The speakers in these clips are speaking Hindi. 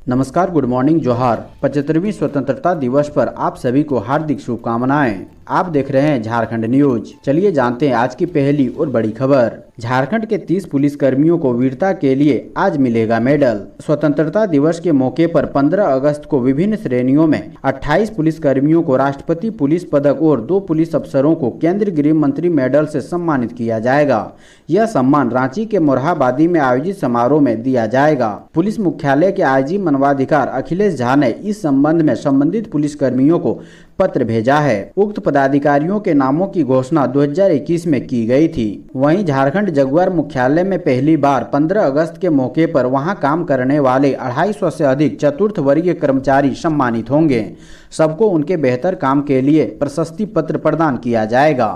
नमस्कार, गुड मॉर्निंग, जोहार। 75वीं स्वतंत्रता दिवस पर आप सभी को हार्दिक शुभकामनाएं। आप देख रहे हैं झारखंड न्यूज। चलिए जानते हैं आज की पहली और बड़ी खबर। झारखंड के 30 पुलिस कर्मियों को वीरता के लिए आज मिलेगा मेडल। स्वतंत्रता दिवस के मौके पर 15 अगस्त को विभिन्न श्रेणियों में 28 पुलिस कर्मियों को राष्ट्रपति पुलिस पदक और 2 पुलिस अफसरों को केंद्रीय गृह मंत्री मेडल से सम्मानित किया जाएगा। यह सम्मान रांची के मोरहाबादी में आयोजित समारोह में दिया जाएगा। पुलिस मुख्यालय के आईजी मानवाधिकार अखिलेश झा ने इस संबंध में संबंधित पुलिस कर्मियों को पत्र भेजा है। उक्त पदाधिकारियों के नामों की घोषणा 2021 में की गई थी। वहीं झारखंड जगुआर मुख्यालय में पहली बार 15 अगस्त के मौके पर वहां काम करने वाले 250 से अधिक चतुर्थ वर्गीय कर्मचारी सम्मानित होंगे। सबको उनके बेहतर काम के लिए प्रशस्ति पत्र प्रदान किया जाएगा।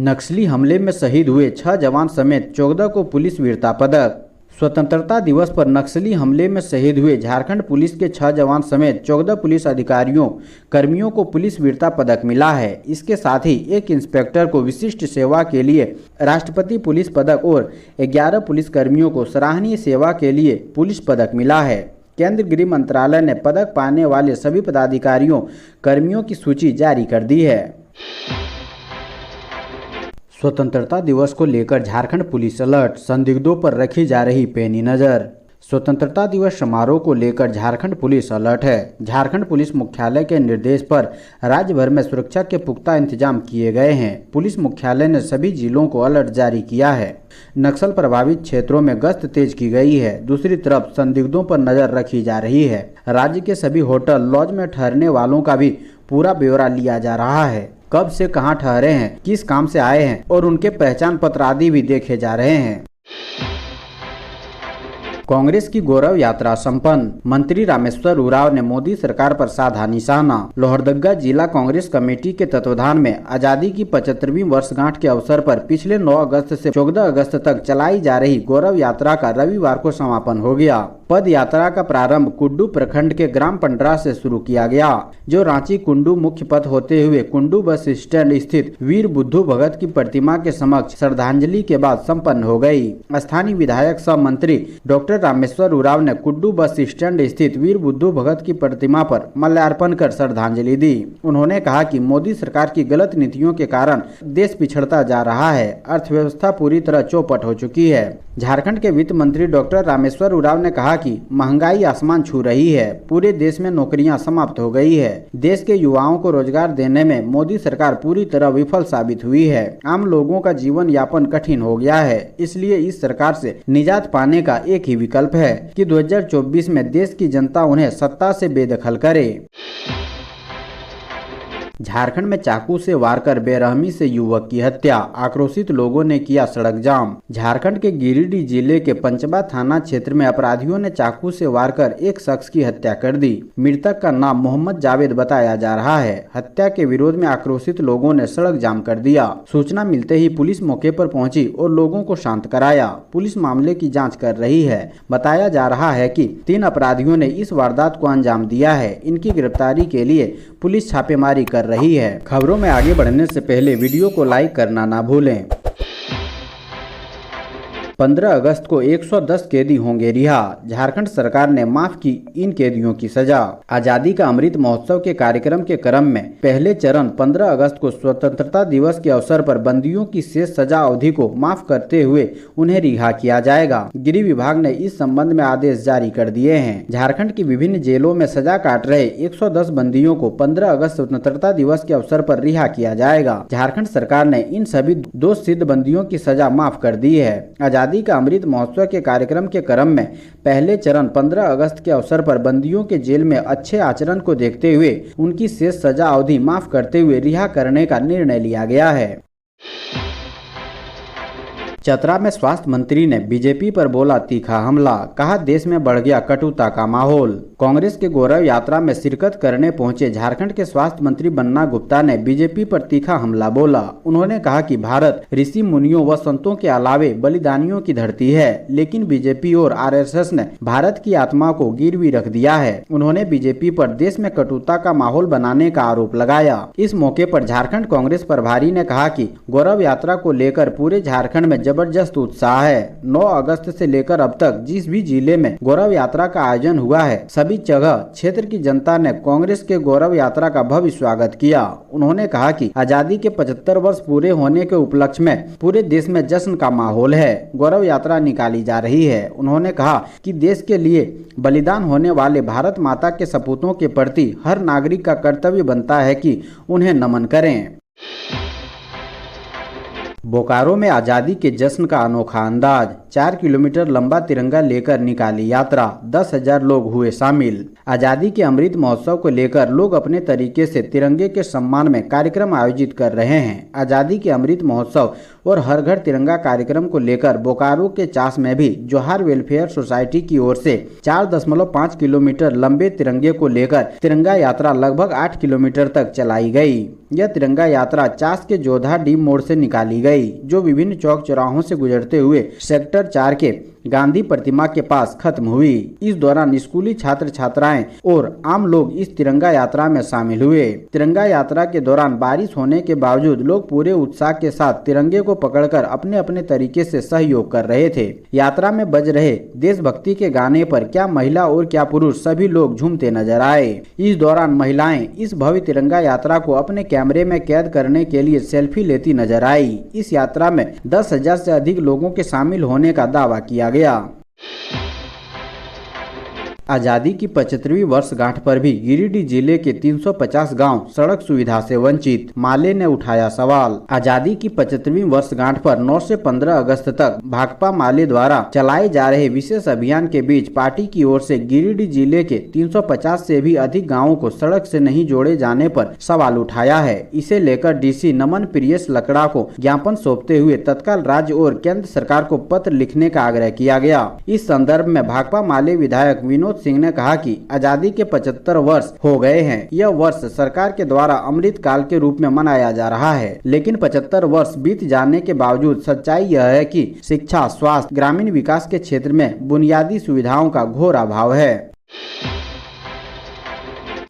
नक्सली हमले में शहीद हुए 6 जवान समेत 14 को पुलिस वीरता पदक। स्वतंत्रता दिवस पर नक्सली हमले में शहीद हुए झारखंड पुलिस के 6 जवान समेत 14 पुलिस अधिकारियों कर्मियों को पुलिस वीरता पदक मिला है। इसके साथ ही एक इंस्पेक्टर को विशिष्ट सेवा के लिए राष्ट्रपति पुलिस पदक और 11 पुलिस कर्मियों को सराहनीय सेवा के लिए पुलिस पदक मिला है। केंद्रीय गृह मंत्रालय ने पदक पाने वाले सभी पदाधिकारियों कर्मियों की सूची जारी कर दी है। स्वतंत्रता दिवस को लेकर झारखंड पुलिस अलर्ट, संदिग्धों पर रखी जा रही पैनी नजर। स्वतंत्रता दिवस समारोह को लेकर झारखंड पुलिस अलर्ट है। झारखंड पुलिस मुख्यालय के निर्देश पर राज्य भर में सुरक्षा के पुख्ता इंतजाम किए गए हैं। पुलिस मुख्यालय ने सभी जिलों को अलर्ट जारी किया है। नक्सल प्रभावित क्षेत्रों में गश्त तेज की गई है। दूसरी तरफ संदिग्धों पर नजर रखी जा रही है। राज्य के सभी होटल, लॉज में ठहरने वालों का भी पूरा ब्यौरा लिया जा रहा है। कब से कहां ठहरे हैं, किस काम से आए हैं और उनके पहचान पत्र आदि भी देखे जा रहे हैं। कांग्रेस की गौरव यात्रा संपन्न, मंत्री रामेश्वर उरांव ने मोदी सरकार पर साधा निशाना। लोहरदगा जिला कांग्रेस कमेटी के तत्वाधान में आजादी की 75वीं वर्षगांठ के अवसर पर पिछले 9 अगस्त से 14 अगस्त तक चलाई जा रही गौरव यात्रा का रविवार को समापन हो गया। पद यात्रा का प्रारंभ कुंडू प्रखंड के ग्राम पंडरा से शुरू किया गया, जो रांची कुंडू मुख्य पथ होते हुए कुंडू बस स्टैंड स्थित वीर बुद्धू भगत की प्रतिमा के समक्ष श्रद्धांजलि के बाद संपन्न हो गई। स्थानीय विधायक सह मंत्री डॉक्टर रामेश्वर उरांव ने कुंडू बस स्टैंड स्थित वीर बुद्धू भगत की प्रतिमा पर माल्यार्पण कर श्रद्धांजलि दी। उन्होंने कहा कि मोदी सरकार की गलत नीतियों के कारण देश पिछड़ता जा रहा है। अर्थव्यवस्था पूरी तरह चौपट हो चुकी है। झारखंड के वित्त मंत्री डॉक्टर रामेश्वर उरांव ने कहा कि महंगाई आसमान छू रही है। पूरे देश में नौकरियां समाप्त हो गई है। देश के युवाओं को रोजगार देने में मोदी सरकार पूरी तरह विफल साबित हुई है। आम लोगों का जीवन यापन कठिन हो गया है। इसलिए इस सरकार से निजात पाने का एक ही विकल्प है कि 2024 में देश की जनता उन्हें सत्ता से बेदखल करे। झारखंड में चाकू से वार कर बेरहमी से युवक की हत्या, आक्रोशित लोगों ने किया सड़क जाम। झारखंड के गिरिडीह जिले के पंचबा थाना क्षेत्र में अपराधियों ने चाकू से वार कर एक शख्स की हत्या कर दी। मृतक का नाम मोहम्मद जावेद बताया जा रहा है। हत्या के विरोध में आक्रोशित लोगों ने सड़क जाम कर दिया। सूचना मिलते ही पुलिस मौके पर पहुंची और लोगों को शांत कराया। पुलिस मामले की जाँच कर रही है। बताया जा रहा है कि 3 अपराधियों ने इस वारदात को अंजाम दिया है। इनकी गिरफ्तारी के लिए पुलिस छापेमारी कर रही है। खबरों में आगे बढ़ने से पहले वीडियो को लाइक करना ना भूलें। 15 अगस्त को 110 कैदी होंगे रिहा, झारखंड सरकार ने माफ की इन कैदियों की सजा। आजादी का अमृत महोत्सव के कार्यक्रम के क्रम में पहले चरण 15 अगस्त को स्वतंत्रता दिवस के अवसर पर बंदियों की शेष सजा अवधि को माफ करते हुए उन्हें रिहा किया जाएगा। गृह विभाग ने इस संबंध में आदेश जारी कर दिए हैं। झारखंड की विभिन्न जेलों में सजा काट रहे 110 बंदियों को 15 अगस्त स्वतंत्रता दिवस के अवसर पर रिहा किया जाएगा। झारखंड सरकार ने इन सभी दोष सिद्ध बंदियों की सजा माफ कर दी है। आजादी का अमृत महोत्सव के कार्यक्रम के क्रम में पहले चरण 15 अगस्त के अवसर पर बंदियों के जेल में अच्छे आचरण को देखते हुए उनकी शेष सजा अवधि माफ करते हुए रिहा करने का निर्णय लिया गया है। चतरा में स्वास्थ्य मंत्री ने बीजेपी पर बोला तीखा हमला, कहा देश में बढ़ गया कटुता का माहौल। कांग्रेस के गौरव यात्रा में शिरकत करने पहुंचे झारखंड के स्वास्थ्य मंत्री बन्ना गुप्ता ने बीजेपी पर तीखा हमला बोला। उन्होंने कहा कि भारत ऋषि मुनियों व संतों के अलावे बलिदानियों की धरती है, लेकिन बीजेपी और आरएसएस ने भारत की आत्मा को गिरवी रख दिया है। उन्होंने बीजेपी पर देश में कटुता का माहौल बनाने का आरोप लगाया। इस मौके पर झारखंड कांग्रेस प्रभारी ने कहा कि गौरव यात्रा को लेकर पूरे झारखंड में जबरदस्त उत्साह है। 9 अगस्त से लेकर अब तक जिस भी जिले में गौरव यात्रा का आयोजन हुआ है, सभी जगह क्षेत्र की जनता ने कांग्रेस के गौरव यात्रा का भव्य स्वागत किया। उन्होंने कहा कि आजादी के 75 वर्ष पूरे होने के उपलक्ष्य में पूरे देश में जश्न का माहौल है। गौरव यात्रा निकाली जा रही है। उन्होंने कहा कि देश के लिए बलिदान होने वाले भारत माता के सपूतों के प्रति हर नागरिक का कर्तव्य बनता है कि उन्हें नमन करें। बोकारो में आजादी के जश्न का अनोखा अंदाज। 4 किलोमीटर लंबा तिरंगा लेकर निकाली यात्रा, 10,000 लोग हुए शामिल। आजादी के अमृत महोत्सव को लेकर लोग अपने तरीके से तिरंगे के सम्मान में कार्यक्रम आयोजित कर रहे हैं। आजादी के अमृत महोत्सव और हर घर तिरंगा कार्यक्रम को लेकर बोकारो के चास में भी जोहार वेलफेयर सोसाइटी की ओर से 4.5 किलोमीटर लंबे तिरंगे को लेकर तिरंगा यात्रा लगभग 8 किलोमीटर तक चलाई गई। यह तिरंगा यात्रा चास के जोधा डी मोड़ से निकाली गई, जो विभिन्न चौक चौराहों से गुजरते हुए सेक्टर 4 के गांधी प्रतिमा के पास खत्म हुई। इस दौरान स्कूली छात्र छात्राएं और आम लोग इस तिरंगा यात्रा में शामिल हुए। तिरंगा यात्रा के दौरान बारिश होने के बावजूद लोग पूरे उत्साह के साथ तिरंगे को पकड़कर अपने अपने तरीके से सहयोग कर रहे थे। यात्रा में बज रहे देशभक्ति के गाने पर क्या महिला और क्या पुरुष सभी लोग झूमते नजर आए। इस दौरान महिलाएं इस भव्य तिरंगा यात्रा को अपने कैमरे में कैद करने के लिए सेल्फी लेती नजर आई। इस यात्रा में 10,000 से अधिक लोगों के शामिल होने का दावा किया गया। आजादी की 75वीं वर्षगांठ पर भी गिरिडीह जिले के 350 गांव सड़क सुविधा से वंचित। माले ने उठाया सवाल। आजादी की 75वीं वर्षगांठ पर 9 से 15 अगस्त तक भाकपा माले द्वारा चलाए जा रहे विशेष अभियान के बीच पार्टी की ओर से गिरिडीह जिले के 350 से भी अधिक गाँवों को सड़क से नहीं जोड़े जाने पर सवाल उठाया है। इसे लेकर डीसी नमन प्रियेश लकड़ा को ज्ञापन सौंपते हुए तत्काल राज्य और केंद्र सरकार को पत्र लिखने का आग्रह किया गया। इस संदर्भ में भाकपा माले विधायक विनोद सिंह ने कहा कि आजादी के 75 वर्ष हो गए हैं। यह वर्ष सरकार के द्वारा अमृत काल के रूप में मनाया जा रहा है, लेकिन 75 वर्ष बीत जाने के बावजूद सच्चाई यह है कि शिक्षा, स्वास्थ्य, ग्रामीण विकास के क्षेत्र में बुनियादी सुविधाओं का घोर अभाव है।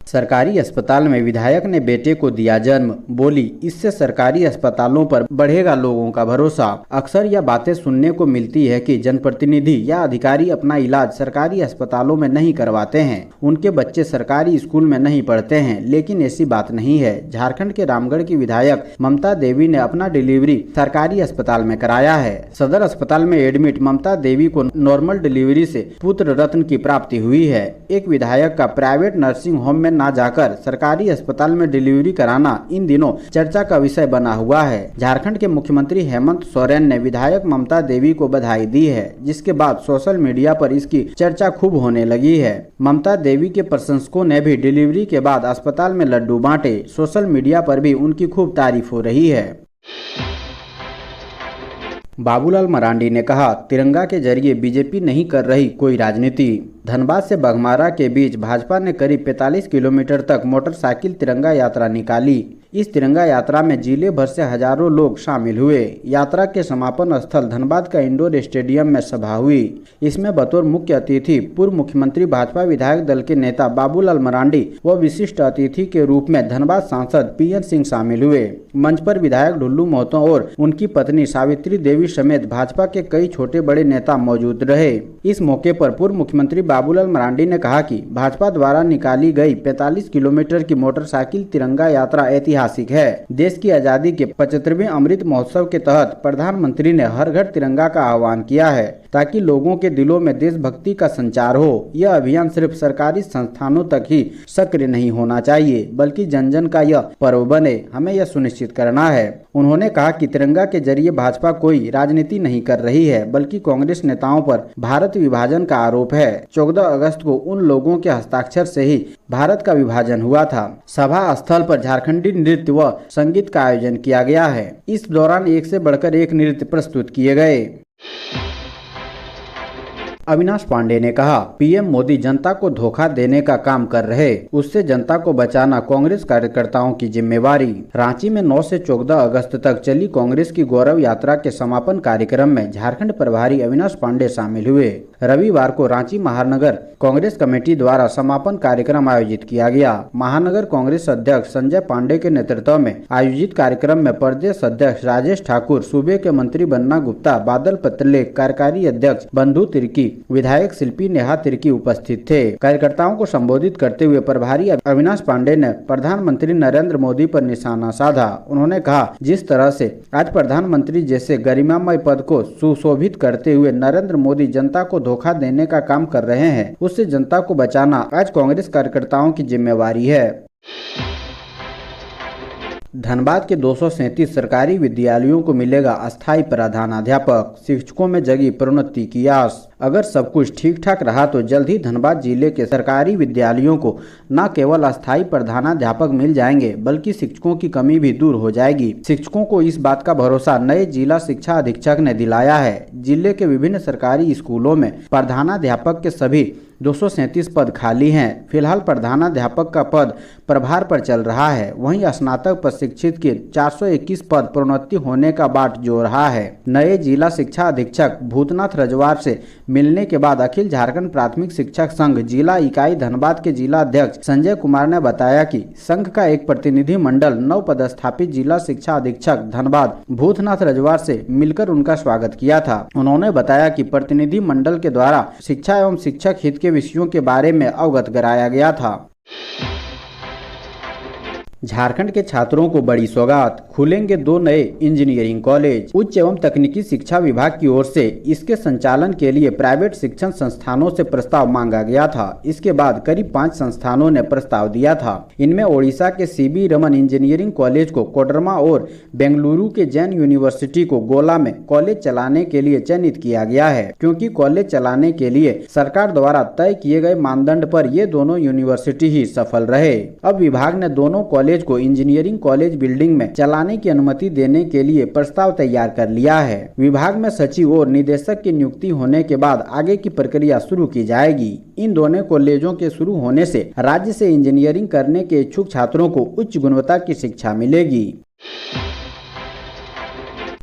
सरकारी अस्पताल में विधायक ने बेटे को दिया जन्म, बोली इससे सरकारी अस्पतालों पर बढ़ेगा लोगों का भरोसा। अक्सर यह बातें सुनने को मिलती है कि जनप्रतिनिधि या अधिकारी अपना इलाज सरकारी अस्पतालों में नहीं करवाते हैं, उनके बच्चे सरकारी स्कूल में नहीं पढ़ते हैं, लेकिन ऐसी बात नहीं है। झारखंड के रामगढ़ की विधायक ममता देवी ने अपना डिलीवरी सरकारी अस्पताल में कराया है। सदर अस्पताल में एडमिट ममता देवी को नॉर्मल डिलीवरी से पुत्र रत्न की प्राप्ति हुई है। एक विधायक का प्राइवेट नर्सिंग होम में ना जाकर सरकारी अस्पताल में डिलीवरी कराना इन दिनों चर्चा का विषय बना हुआ है। झारखंड के मुख्यमंत्री हेमंत सोरेन ने विधायक ममता देवी को बधाई दी है, जिसके बाद सोशल मीडिया पर इसकी चर्चा खूब होने लगी है। ममता देवी के प्रशंसकों ने भी डिलीवरी के बाद अस्पताल में लड्डू बांटे। सोशल मीडिया पर भी उनकी खूब तारीफ हो रही है। बाबूलाल मरांडी ने कहा, तिरंगा के जरिए बीजेपी नहीं कर रही कोई राजनीति। धनबाद से बघमारा के बीच भाजपा ने करीब 45 किलोमीटर तक मोटरसाइकिल तिरंगा यात्रा निकाली। इस तिरंगा यात्रा में जिले भर से हजारों लोग शामिल हुए। यात्रा के समापन स्थल धनबाद का इंडोर स्टेडियम में सभा हुई। इसमें बतौर मुख्य अतिथि पूर्व मुख्यमंत्री भाजपा विधायक दल के नेता बाबूलाल मरांडी व विशिष्ट अतिथि के रूप में धनबाद सांसद पीएन सिंह शामिल हुए। मंच पर विधायक ढुल्लू महतो और उनकी पत्नी सावित्री देवी समेत भाजपा के कई छोटे बड़े नेता मौजूद रहे। इस मौके पर पूर्व मुख्यमंत्री बाबूलाल मरांडी ने कहा कि भाजपा द्वारा निकाली गई 45 किलोमीटर की मोटरसाइकिल तिरंगा यात्रा ऐतिहासिक है। देश की आजादी के 75वें अमृत महोत्सव के तहत प्रधानमंत्री ने हर घर तिरंगा का आह्वान किया है, ताकि लोगों के दिलों में देशभक्ति का संचार हो। यह अभियान सिर्फ सरकारी संस्थानों तक ही सक्रिय नहीं होना चाहिए, बल्कि जन जन का यह पर्व बने। हमें यह सुनिश्चित करना है। उन्होंने कहा कि तिरंगा के जरिए भाजपा कोई राजनीति नहीं कर रही है, बल्कि कांग्रेस नेताओं पर भारत विभाजन का आरोप है। 14 अगस्त को उन लोगों के हस्ताक्षर से ही भारत का विभाजन हुआ था। सभा स्थल पर झारखंडी नृत्य व संगीत का आयोजन किया गया है। इस दौरान एक से बढ़कर एक नृत्य प्रस्तुत किए गए। अविनाश पांडे ने कहा, पीएम मोदी जनता को धोखा देने का काम कर रहे, उससे जनता को बचाना कांग्रेस कार्यकर्ताओं की जिम्मेवारी। रांची में 9 से 14 अगस्त तक चली कांग्रेस की गौरव यात्रा के समापन कार्यक्रम में झारखंड प्रभारी अविनाश पांडे शामिल हुए। रविवार को रांची महानगर कांग्रेस कमेटी द्वारा समापन कार्यक्रम आयोजित किया गया। महानगर कांग्रेस अध्यक्ष संजय पांडे के नेतृत्व में आयोजित कार्यक्रम में प्रदेश अध्यक्ष राजेश ठाकुर, सूबे के मंत्री बन्ना गुप्ता, बादल पत्रलेख, कार्यकारी अध्यक्ष बंधु तिर्की, विधायक शिल्पी नेहा तिर्की उपस्थित थे। कार्यकर्ताओं को संबोधित करते हुए प्रभारी अविनाश पांडे ने प्रधानमंत्री नरेंद्र मोदी पर निशाना साधा। उन्होंने कहा, जिस तरह से आज प्रधानमंत्री जैसे गरिमामय पद को सुशोभित करते हुए नरेंद्र मोदी जनता को धोखा देने का काम कर रहे हैं, उससे जनता को बचाना आज कांग्रेस कार्यकर्ताओं की जिम्मेवारी है। धनबाद के 237 सरकारी विद्यालयों को मिलेगा अस्थायी प्रधानाध्यापक, शिक्षकों में जगी प्रोन्नति की आस। अगर सब कुछ ठीक ठाक रहा तो जल्द ही धनबाद जिले के सरकारी विद्यालयों को न केवल अस्थायी प्रधानाध्यापक मिल जाएंगे, बल्कि शिक्षकों की कमी भी दूर हो जाएगी। शिक्षकों को इस बात का भरोसा नए जिला शिक्षा अधीक्षक ने दिलाया है। जिले के विभिन्न सरकारी स्कूलों में प्रधानाध्यापक के सभी 237 पद खाली हैं। फिलहाल प्रधानाध्यापक का पद प्रभार पर चल रहा है। वहीं स्नातक प्रशिक्षित के 421 पद प्रोन्नति होने का बाट जो रहा है। नए जिला शिक्षा अधीक्षक भूतनाथ रजवार से मिलने के बाद अखिल झारखंड प्राथमिक शिक्षक संघ जिला इकाई धनबाद के जिला अध्यक्ष संजय कुमार ने बताया कि संघ का एक प्रतिनिधि मंडल नव पदस्थापित जिला शिक्षा अधीक्षक धनबाद भूतनाथ रजवार से मिलकर उनका स्वागत किया था। उन्होंने बताया कि प्रतिनिधि मंडल के द्वारा शिक्षा एवं शिक्षक हित के विषयों के बारे में अवगत कराया गया था। झारखंड के छात्रों को बड़ी सौगात, खुलेंगे 2 नए इंजीनियरिंग कॉलेज। उच्च एवं तकनीकी शिक्षा विभाग की ओर से इसके संचालन के लिए प्राइवेट शिक्षण संस्थानों से प्रस्ताव मांगा गया था। इसके बाद करीब 5 संस्थानों ने प्रस्ताव दिया था। इनमें ओडिशा के सीबी रमन इंजीनियरिंग कॉलेज को कोडरमा और बेंगलुरु के जैन यूनिवर्सिटी को गोला में कॉलेज चलाने के लिए चयनित किया गया है, क्योंकि कॉलेज चलाने के लिए सरकार द्वारा तय किए गए मानदंड पर ये दोनों यूनिवर्सिटी ही सफल रहे। अब विभाग ने दोनों कॉलेज को इंजीनियरिंग कॉलेज बिल्डिंग में चलाने की अनुमति देने के लिए प्रस्ताव तैयार कर लिया है। विभाग में सचिव और निदेशक की नियुक्ति होने के बाद आगे की प्रक्रिया शुरू की जाएगी। इन दोनों कॉलेजों के शुरू होने से राज्य से इंजीनियरिंग करने के इच्छुक छात्रों को उच्च गुणवत्ता की शिक्षा मिलेगी।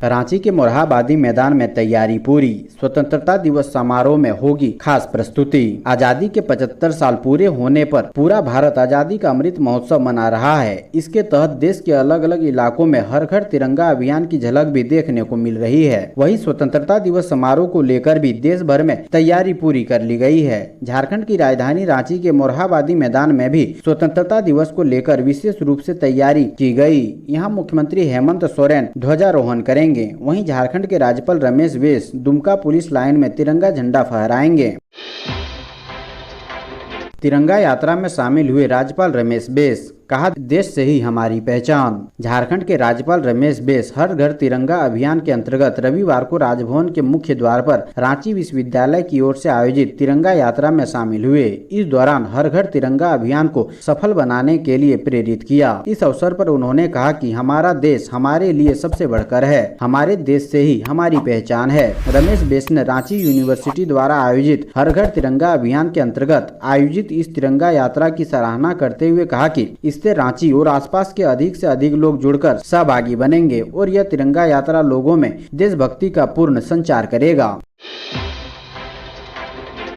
रांची के मोरहाबादी मैदान में तैयारी पूरी, स्वतंत्रता दिवस समारोह में होगी खास प्रस्तुति। आजादी के 75 साल पूरे होने पर पूरा भारत आजादी का अमृत महोत्सव मना रहा है। इसके तहत देश के अलग अलग इलाकों में हर घर तिरंगा अभियान की झलक भी देखने को मिल रही है। वहीं स्वतंत्रता दिवस समारोह को लेकर भी देश भर में तैयारी पूरी कर ली गई है। झारखंड की राजधानी रांची के मोरहाबादी मैदान में भी स्वतंत्रता दिवस को लेकर विशेष रूप से तैयारी की गई। यहाँ मुख्यमंत्री हेमंत सोरेन ध्वजारोहण करेंगे। वहीं झारखंड के राज्यपाल रमेश बैस दुमका पुलिस लाइन में तिरंगा झंडा फहराएंगे। तिरंगा यात्रा में शामिल हुए राज्यपाल रमेश बैस कहा, देश से ही हमारी पहचान। झारखंड के राज्यपाल रमेश बैस हर घर तिरंगा अभियान के अंतर्गत रविवार को राजभवन के मुख्य द्वार पर रांची विश्वविद्यालय की ओर से आयोजित तिरंगा यात्रा में शामिल हुए। इस दौरान हर घर तिरंगा अभियान को सफल बनाने के लिए प्रेरित किया। इस अवसर पर उन्होंने कहा कि हमारा देश हमारे लिए सबसे बढ़कर है, हमारे देश से ही हमारी पहचान है। रमेश बैस ने रांची यूनिवर्सिटी द्वारा आयोजित हर घर तिरंगा अभियान के अंतर्गत आयोजित इस तिरंगा यात्रा की सराहना करते हुए कहा कि इससे रांची और आसपास के अधिक से अधिक लोग जुड़कर सहभागी बनेंगे और यह तिरंगा यात्रा लोगों में देशभक्ति का पूर्ण संचार करेगा।